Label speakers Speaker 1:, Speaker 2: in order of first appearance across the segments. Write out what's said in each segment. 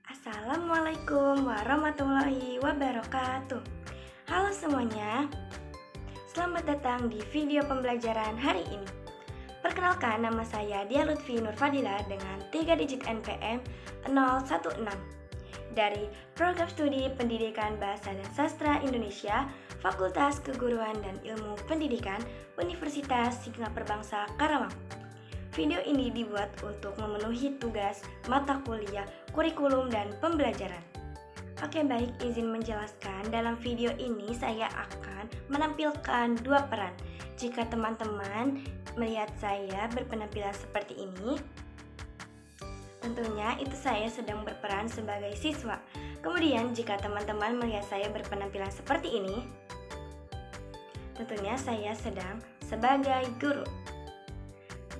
Speaker 1: Assalamualaikum warahmatullahi wabarakatuh. Halo semuanya, selamat datang di video pembelajaran hari ini. Perkenalkan, nama saya Dia Lutfi Nurfadila dengan 3 digit NPM 016 dari Program Studi Pendidikan Bahasa dan Sastra Indonesia, Fakultas Keguruan dan Ilmu Pendidikan, Universitas Singapura Bangsa Karawang. Video ini dibuat untuk memenuhi tugas mata kuliah, kurikulum, dan pembelajaran. Oke, baik, izin menjelaskan, dalam video ini saya akan menampilkan dua peran. Jika teman-teman melihat saya berpenampilan seperti ini, tentunya itu saya sedang berperan sebagai siswa. Kemudian jika teman-teman melihat saya berpenampilan seperti ini, tentunya saya sedang sebagai guru.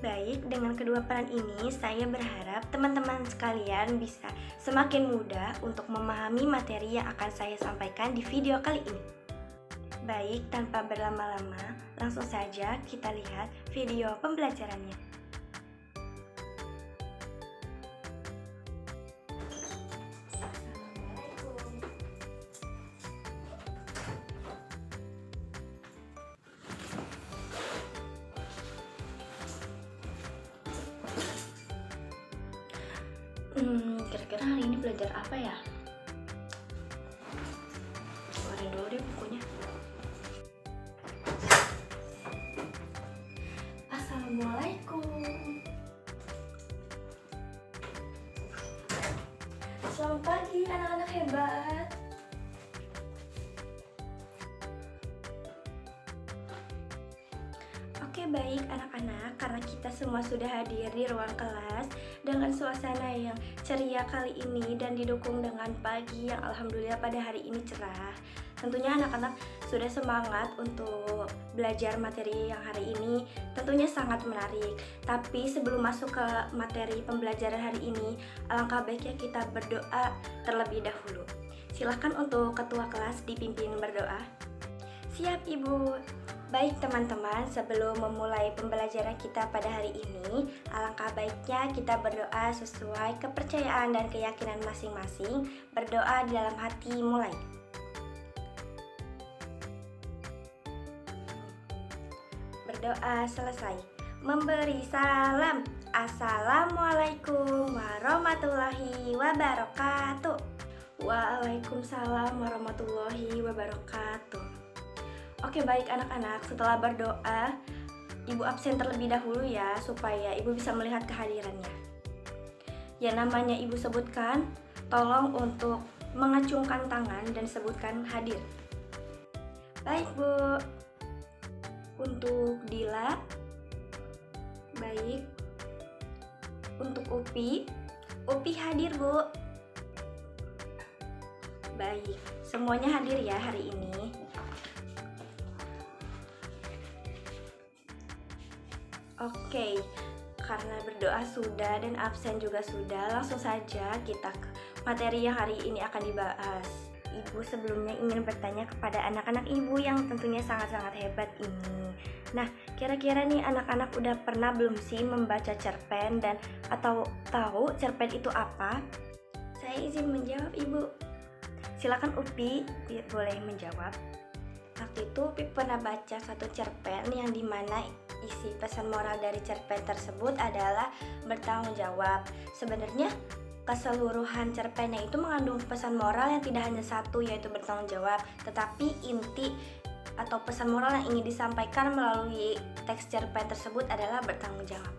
Speaker 1: Baik, dengan kedua peran ini saya berharap teman-teman sekalian bisa semakin mudah untuk memahami materi yang akan saya sampaikan di video kali ini. Baik, tanpa berlama-lama, langsung saja kita lihat video pembelajarannya. Kira-kira hari ini belajar apa ya? Keluarin dulu deh bukunya. Assalamualaikum. Selamat pagi anak-anak hebat. Oke, baik anak-anak, karena kita semua sudah hadir di ruang kelas dengan suasana yang ceria kali ini dan didukung dengan pagi yang alhamdulillah pada hari ini cerah. Tentunya anak-anak sudah semangat untuk belajar materi yang hari ini, tentunya sangat menarik. Tapi sebelum masuk ke materi pembelajaran hari ini, alangkah baiknya kita berdoa terlebih dahulu. Silahkan untuk ketua kelas dipimpin berdoa. Siap, Ibu. Baik teman-teman, sebelum memulai pembelajaran kita pada hari ini, alangkah baiknya kita berdoa sesuai kepercayaan dan keyakinan masing-masing. Berdoa di dalam hati mulai. Berdoa selesai. Memberi salam. Assalamualaikum warahmatullahi wabarakatuh. Waalaikumsalam warahmatullahi wabarakatuh. Oke, baik anak-anak, setelah berdoa, Ibu absen terlebih dahulu ya, supaya Ibu bisa melihat kehadirannya. Ya, namanya Ibu sebutkan, tolong untuk mengacungkan tangan dan sebutkan hadir. Baik, Bu. Untuk Dila, baik. Untuk Upi hadir, Bu. Baik, semuanya hadir ya hari ini. Oke, karena berdoa sudah dan absen juga sudah, langsung saja kita ke materi yang hari ini akan dibahas. Ibu sebelumnya ingin bertanya kepada anak-anak Ibu yang tentunya sangat-sangat hebat ini. Nah, kira-kira nih anak-anak udah pernah belum sih membaca cerpen dan atau tahu cerpen itu apa? Saya izin menjawab, Ibu. Silakan Upi boleh menjawab. Waktu itu Upi pernah baca satu cerpen yang dimana isi pesan moral dari cerpen tersebut adalah bertanggung jawab. Sebenarnya keseluruhan cerpennya itu mengandung pesan moral yang tidak hanya satu, yaitu bertanggung jawab, tetapi inti atau pesan moral yang ingin disampaikan melalui teks cerpen tersebut adalah bertanggung jawab.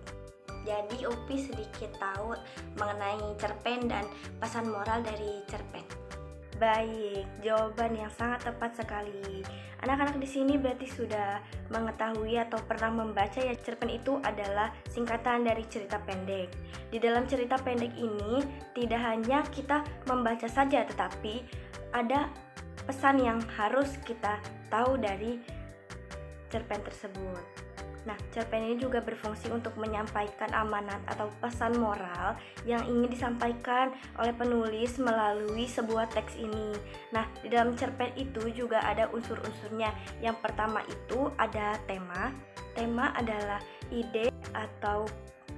Speaker 1: Jadi Upi sedikit tahu mengenai cerpen dan pesan moral dari cerpen. Baik, jawaban yang sangat tepat sekali. Anak-anak di sini berarti sudah mengetahui atau pernah membaca ya, cerpen itu adalah singkatan dari cerita pendek. Di dalam cerita pendek ini tidak hanya kita membaca saja, tetapi ada pesan yang harus kita tahu dari cerpen tersebut. Nah, cerpen ini juga berfungsi untuk menyampaikan amanat atau pesan moral yang ingin disampaikan oleh penulis melalui sebuah teks ini. Nah, di dalam cerpen itu juga ada unsur-unsurnya. Yang pertama itu ada tema. Tema adalah ide atau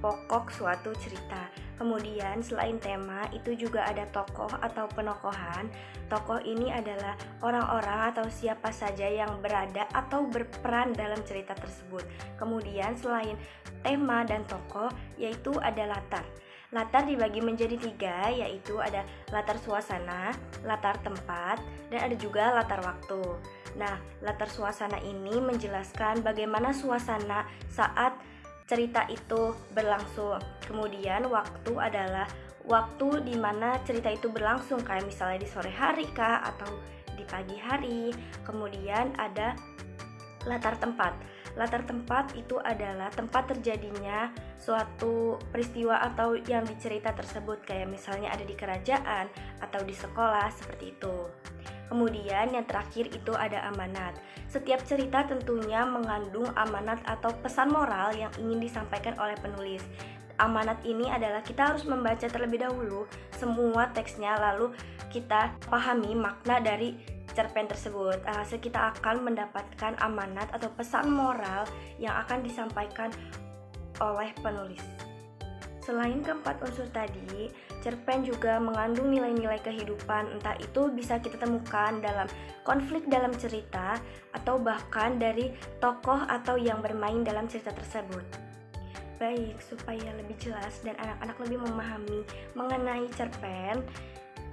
Speaker 1: pokok suatu cerita. Kemudian selain tema, itu juga ada tokoh atau penokohan. Tokoh ini adalah orang-orang atau siapa saja yang berada atau berperan dalam cerita tersebut. Kemudian selain tema dan tokoh, yaitu ada latar. Latar dibagi menjadi 3, yaitu ada latar suasana, latar tempat, dan ada juga latar waktu. Nah, latar suasana ini menjelaskan bagaimana suasana saat cerita itu berlangsung. Kemudian waktu adalah waktu di mana cerita itu berlangsung, kayak misalnya di sore hari kah atau di pagi hari. Kemudian ada latar tempat. Latar tempat itu adalah tempat terjadinya suatu peristiwa atau yang dicerita tersebut, kayak misalnya ada di kerajaan atau di sekolah, seperti itu. Kemudian yang terakhir itu ada amanat. Setiap cerita tentunya mengandung amanat atau pesan moral yang ingin disampaikan oleh penulis. Amanat ini adalah kita harus membaca terlebih dahulu semua teksnya, lalu kita pahami makna dari cerpen tersebut. Hasil kita akan mendapatkan amanat atau pesan moral yang akan disampaikan oleh penulis. Selain keempat unsur tadi, cerpen juga mengandung nilai-nilai kehidupan, entah itu bisa kita temukan dalam konflik dalam cerita atau bahkan dari tokoh atau yang bermain dalam cerita tersebut. Baik, supaya lebih jelas dan anak-anak lebih memahami mengenai cerpen,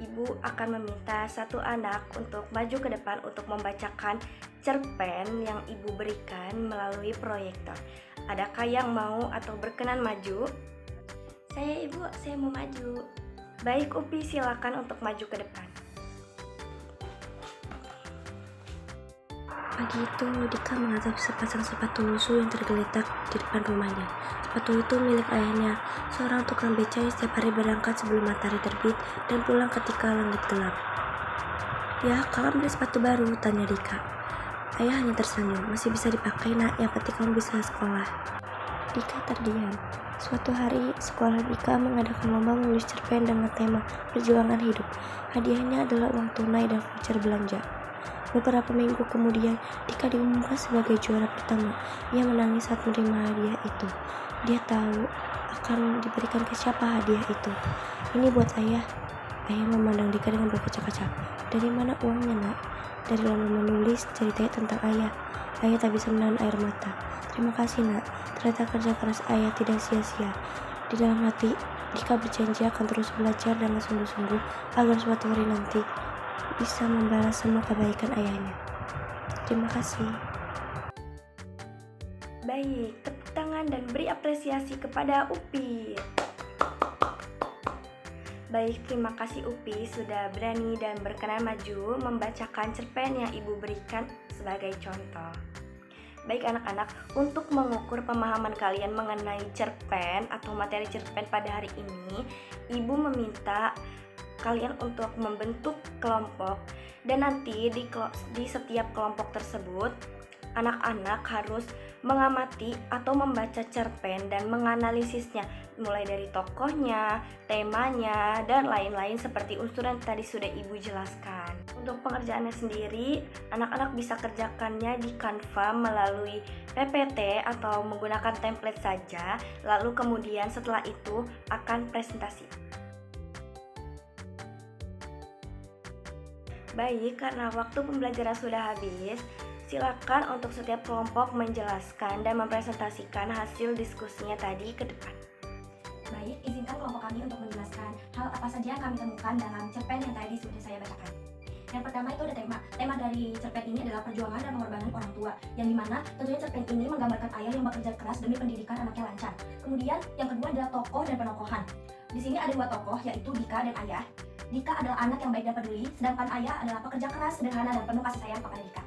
Speaker 1: Ibu akan meminta satu anak untuk maju ke depan untuk membacakan cerpen yang Ibu berikan melalui proyektor. Adakah yang mau atau berkenan maju?
Speaker 2: Saya Ibu, saya mau maju.
Speaker 1: Baik Upi, silakan untuk maju ke depan.
Speaker 2: Pagi itu, Dika menatap sepasang sepatu lusuh yang tergeletak di depan rumahnya. Sepatu itu milik ayahnya, seorang tukang beca yang setiap hari berangkat sebelum matahari terbit dan pulang ketika langit gelap. "Ya, kamu beli sepatu baru?" tanya Dika. Ayah hanya tersenyum. "Masih bisa dipakai, nak. Yang penting kamu bisa sekolah." Dika terdiam. Suatu hari, sekolah Dika mengadakan lomba menulis cerpen dengan tema perjuangan hidup. Hadiahnya adalah uang tunai dan voucher belanja. Beberapa minggu kemudian, Dika diumumkan sebagai juara pertama. Ia menangis saat menerima hadiah itu. Dia tahu akan diberikan ke siapa hadiah itu. "Ini buat ayah." Ayah memandang Dika dengan berkaca-kaca. "Dari mana uangnya, nak?" "Dari lomba menulis, ceritanya tentang ayah." Ayah tak bisa menahan air mata. "Terima kasih, nak. Ternyata kerja keras ayah tidak sia-sia." Di dalam hati, Dika berjanji akan terus belajar dengan sungguh-sungguh agar suatu hari nanti bisa membalas semua kebaikan ayahnya. Terima kasih.
Speaker 1: Baik, tepuk tangan dan beri apresiasi kepada Upi. Baik, terima kasih Upi sudah berani dan berkenan maju membacakan cerpen yang Ibu berikan sebagai contoh. Baik anak-anak, untuk mengukur pemahaman kalian mengenai cerpen atau materi cerpen pada hari ini, Ibu meminta kalian untuk membentuk kelompok, dan nanti di setiap kelompok tersebut anak-anak harus mengamati atau membaca cerpen dan menganalisisnya, mulai dari tokohnya, temanya, dan lain-lain seperti unsur yang tadi sudah Ibu jelaskan. Untuk pengerjaannya sendiri, anak-anak bisa kerjakannya di Canva melalui PPT atau menggunakan template saja, lalu kemudian setelah itu akan presentasi. Baik, karena waktu pembelajaran sudah habis, silakan untuk setiap kelompok menjelaskan dan mempresentasikan hasil diskusinya tadi ke depan.
Speaker 3: Baik, izinkan kelompok kami untuk menjelaskan hal apa saja yang kami temukan dalam cerpen yang tadi sudah saya bacakan. Yang pertama itu ada tema. Tema dari cerpen ini adalah perjuangan dan pengorbanan orang tua, yang dimana tentunya cerpen ini menggambarkan ayah yang bekerja keras demi pendidikan anaknya lancar. Kemudian yang kedua adalah tokoh dan penokohan. Di sini ada dua tokoh, yaitu Dika dan Ayah. Dika adalah anak yang baik dan peduli, sedangkan Ayah adalah pekerja keras, sederhana, dan penuh kasih sayang kepada Dika.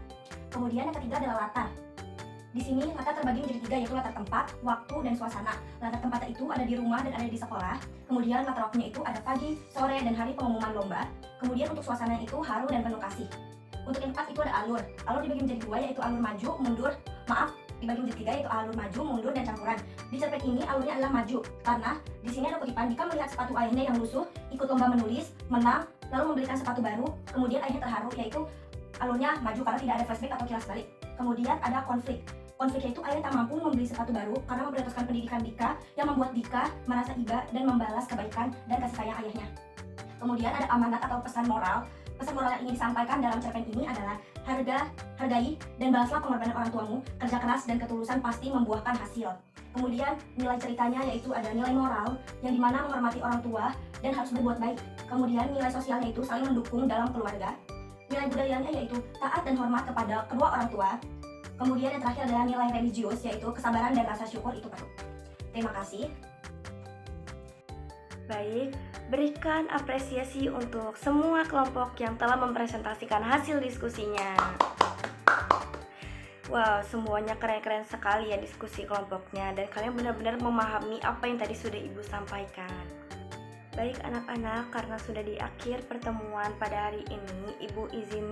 Speaker 3: Kemudian yang ketiga adalah latar. Di sini latar terbagi menjadi tiga, yaitu latar tempat, waktu, dan suasana. Latar tempatnya itu ada di rumah dan ada di sekolah. Kemudian latar waktunya itu ada pagi, sore, dan hari pengumuman lomba. Kemudian untuk suasana itu haru dan penuh kasih. Untuk yang keempat itu ada alur. Alur dibagi menjadi dua, yaitu alur maju, mundur. Dibagi menjadi tiga, yaitu alur maju, mundur, dan campuran. Di cerpen ini alurnya adalah maju, karena di sini ada kutipan Dika melihat sepatu ayahnya yang lusuh, ikut lomba menulis, menang, lalu membelikan sepatu baru. Kemudian ayahnya terharu, yaitu alurnya maju karena tidak ada flashback atau kilas balik. Kemudian ada konflik. Konfliknya itu ayah tak mampu membeli sepatu baru karena memprioritaskan pendidikan Dika, yang membuat Dika merasa iba dan membalas kebaikan dan kasih sayang ayahnya. Kemudian ada amanat atau pesan moral. Pesan moral yang ingin disampaikan dalam cerpen ini adalah hargai dan balaslah pengorbanan orang tuamu. Kerja keras dan ketulusan pasti membuahkan hasil. Kemudian nilai ceritanya yaitu ada nilai moral yang dimana menghormati orang tua dan harus berbuat baik. Kemudian nilai sosialnya itu saling mendukung dalam keluarga. Nilai budayanya yaitu taat dan hormat kepada kedua orang tua. Kemudian yang terakhir adalah nilai religius yaitu kesabaran dan rasa syukur itu perlu. Terima kasih.
Speaker 1: Baik, berikan apresiasi untuk semua kelompok yang telah mempresentasikan hasil diskusinya. Wow, semuanya keren-keren sekali ya diskusi kelompoknya, dan kalian benar-benar memahami apa yang tadi sudah Ibu sampaikan. Baik anak-anak, karena sudah di akhir pertemuan pada hari ini, Ibu izin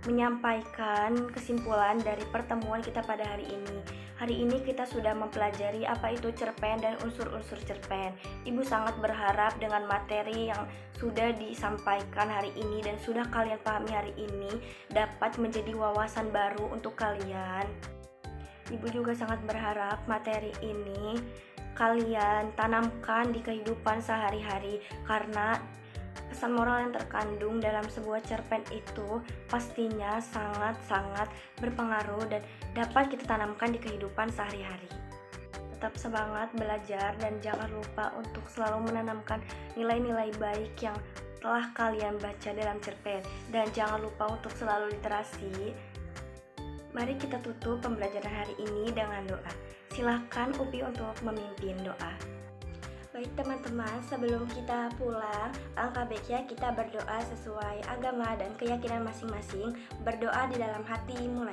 Speaker 1: menyampaikan kesimpulan dari pertemuan kita pada hari ini. Hari ini kita sudah mempelajari apa itu cerpen dan unsur-unsur cerpen. Ibu sangat berharap dengan materi yang sudah disampaikan hari ini dan sudah kalian pahami hari ini dapat menjadi wawasan baru untuk kalian. Ibu juga sangat berharap materi ini kalian tanamkan di kehidupan sehari-hari, karena pesan moral yang terkandung dalam sebuah cerpen itu pastinya sangat-sangat berpengaruh dan dapat kita tanamkan di kehidupan sehari-hari. Tetap semangat belajar dan jangan lupa untuk selalu menanamkan nilai-nilai baik yang telah kalian baca dalam cerpen, dan jangan lupa untuk selalu literasi. Mari kita tutup pembelajaran hari ini dengan doa. Silahkan Upi untuk memimpin doa. Baik teman-teman, sebelum kita pulang, alangkah baiknya kita berdoa sesuai agama dan keyakinan masing-masing. Berdoa di dalam hati, mulai.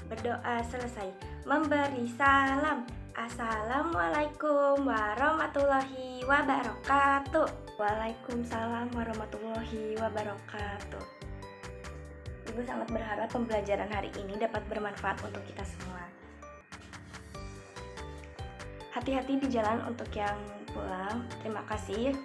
Speaker 1: Berdoa selesai. Memberi salam. Assalamualaikum warahmatullahi wabarakatuh. Waalaikumsalam warahmatullahi wabarakatuh. Ibu sangat berharap pembelajaran hari ini dapat bermanfaat untuk kita semua. Hati-hati di jalan untuk yang pulang. Terima kasih.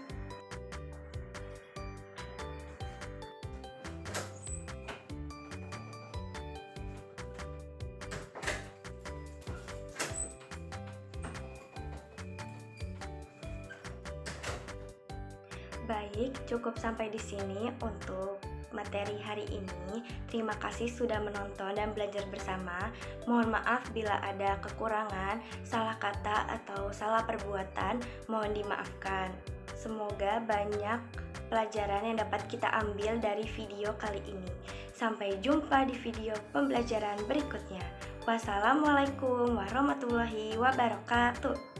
Speaker 1: Baik, cukup sampai di sini untuk materi hari ini. Terima kasih sudah menonton dan belajar bersama. Mohon maaf bila ada kekurangan, salah kata atau salah perbuatan, mohon dimaafkan. Semoga banyak pelajaran yang dapat kita ambil dari video kali ini. Sampai jumpa di video pembelajaran berikutnya. Wassalamualaikum warahmatullahi wabarakatuh.